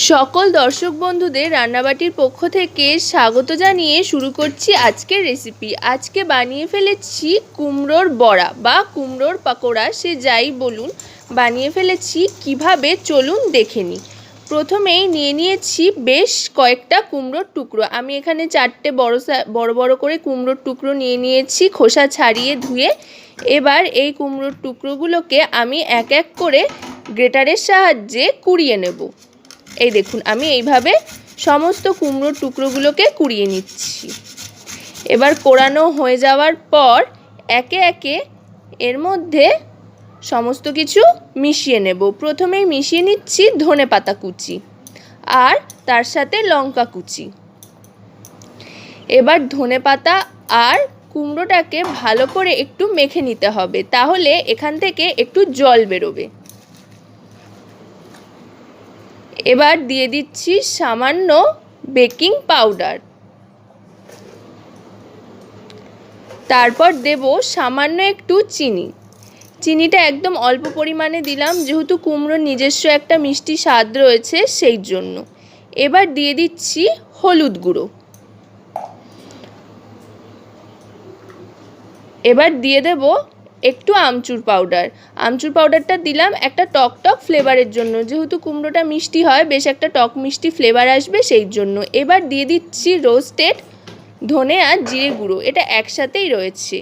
সকল দর্শক বন্ধুদের রান্নাবাটির পক্ষ থেকে স্বাগত জানিয়ে শুরু করছি আজকের রেসিপি। আজকে বানিয়ে ফেলেছি কুমড়োর বড়া বা কুমড়োর পাকোড়া, সে যাই বলুন, বানিয়ে ফেলেছি। কিভাবে চলুন দেখে নিই। প্রথমেই নিয়ে নিয়েছি বেশ কয়েকটা কুমড়োর টুকরো। আমি এখানে 4টে বড় বড় করে কুমড়োর টুকরো নিয়ে নিয়েছি, খোসা ছাড়িয়ে ধুয়ে। এবার এই কুমড়োর টুকরোগুলোকে আমি এক এক করে গ্রেটারের সাহায্যে কুড়িয়ে নেব। এই দেখুন, আমি এইভাবে সমস্ত কুমড়োর টুকরোগুলোকে কুড়িয়ে নিচ্ছি। এবার কোড়ানো হয়ে যাওয়ার পর একে একে এর মধ্যে সমস্ত কিছু মিশিয়ে নেব। প্রথমেই মিশিয়ে নিচ্ছি ধনেপাতা কুচি আর তার সাথে লঙ্কা কুচি। এবার ধনেপাতা আর কুমড়োটাকে ভালো করে একটু মেখে নিতে হবে, তাহলে এখান থেকে একটু জল বেরোবে। এবার দিয়ে দিচ্ছি সামান্য বেকিং পাউডার, তারপর দেব সামান্য একটু চিনি। চিনিটা একদম অল্প পরিমাণে দিলাম, যেহেতু কুমড়োর নিজস্ব একটা মিষ্টি স্বাদ রয়েছে সেই জন্য। এবার দিয়ে দিচ্ছি হলুদ গুঁড়ো। এবার দিয়ে দেব একটু আমচুর পাউডার। আমচুর পাউডারটা দিলাম একটা টক টক ফ্লেভারের জন্য, যেহেতু কুমড়োটা মিষ্টি হয়, বেশ একটা টক মিষ্টি ফ্লেভার আসবে সেই জন্য। এবার দিয়ে দিচ্ছি রোস্টেড ধনে আর জিরে গুঁড়ো, এটা একসাথেই রয়েছে।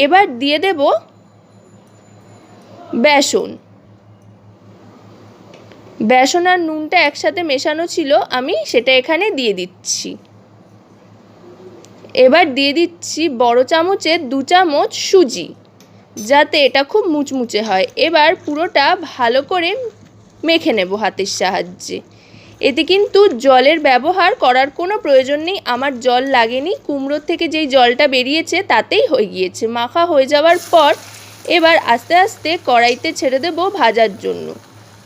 এবার দিয়ে দেব বেসন। বেসন আর নুনটা একসাথে মেশানো ছিল, আমি সেটা এখানে দিয়ে দিচ্ছি। এবার দিয়ে দিচ্ছি বড় চামচের 2 চামচ সুজি, যাতে এটা খুব মুচমুচে হয়। এবার পুরোটা ভালো করে মেখে নেব হাতের সাহায্যে। এতে কিন্তু জলের ব্যবহার করার কোনো প্রয়োজন নেই, আমার জল লাগেনি। কুমড়োর থেকে যেই জলটা বেরিয়েছে তাতেই হয়ে গিয়েছে। মাখা হয়ে যাওয়ার পর এবার আস্তে আস্তে কড়াইতে ছেড়ে দেব ভাজার জন্য।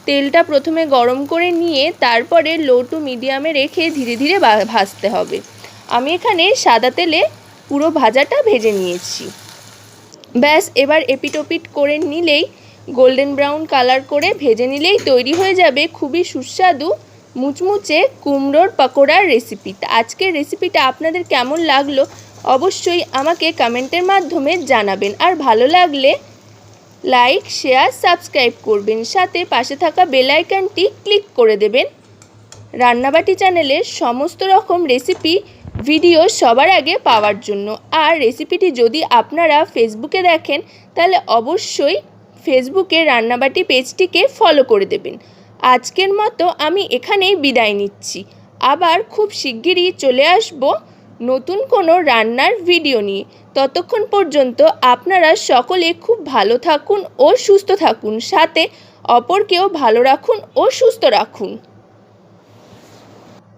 তেলটা প্রথমে গরম করে নিয়ে তারপরে লো টু মিডিয়ামে রেখে ধীরে ধীরে ভাজতে হবে। আমি এখানে সাদা তেলে পুরো ভাজাটা ভেজে নিয়েছি। ব্যাস, এবার এপিট ওপিট করে নিলেই, গোল্ডেন ব্রাউন কালার করে ভেজে নিলেই তৈরি হয়ে যাবে খুবই সুস্বাদু মুচমুচে কুমড়োর পাকোড়ার রেসিপি। আজকের রেসিপিটা আপনাদের কেমন লাগলো অবশ্যই আমাকে কমেন্টের মাধ্যমে জানাবেন। আর ভালো লাগলে লাইক, শেয়ার, সাবস্ক্রাইব করবেন, সাথে পাশে থাকা বেল আইকনটি ক্লিক করে দেবেন রান্নাবাটি চ্যানেলের সমস্ত রকম রেসিপি ভিডিও সবার আগে পাওয়ার জন্য। আর রেসিপিটি যদি আপনারা ফেসবুকে দেখেন তাহলে অবশ্যই ফেসবুকে রান্নাবাটি পেজটিকে ফলো করে দেবেন। আজকের মতো আমি এখানেই বিদায় নিচ্ছি। আবার খুব শিগগিরই চলে আসব নতুন কোনো রান্নার ভিডিও নিয়ে। ততক্ষণ পর্যন্ত আপনারা সকলে খুব ভালো থাকুন ও সুস্থ থাকুন, সাথে অপরকেও ভালো রাখুন ও সুস্থ রাখুন।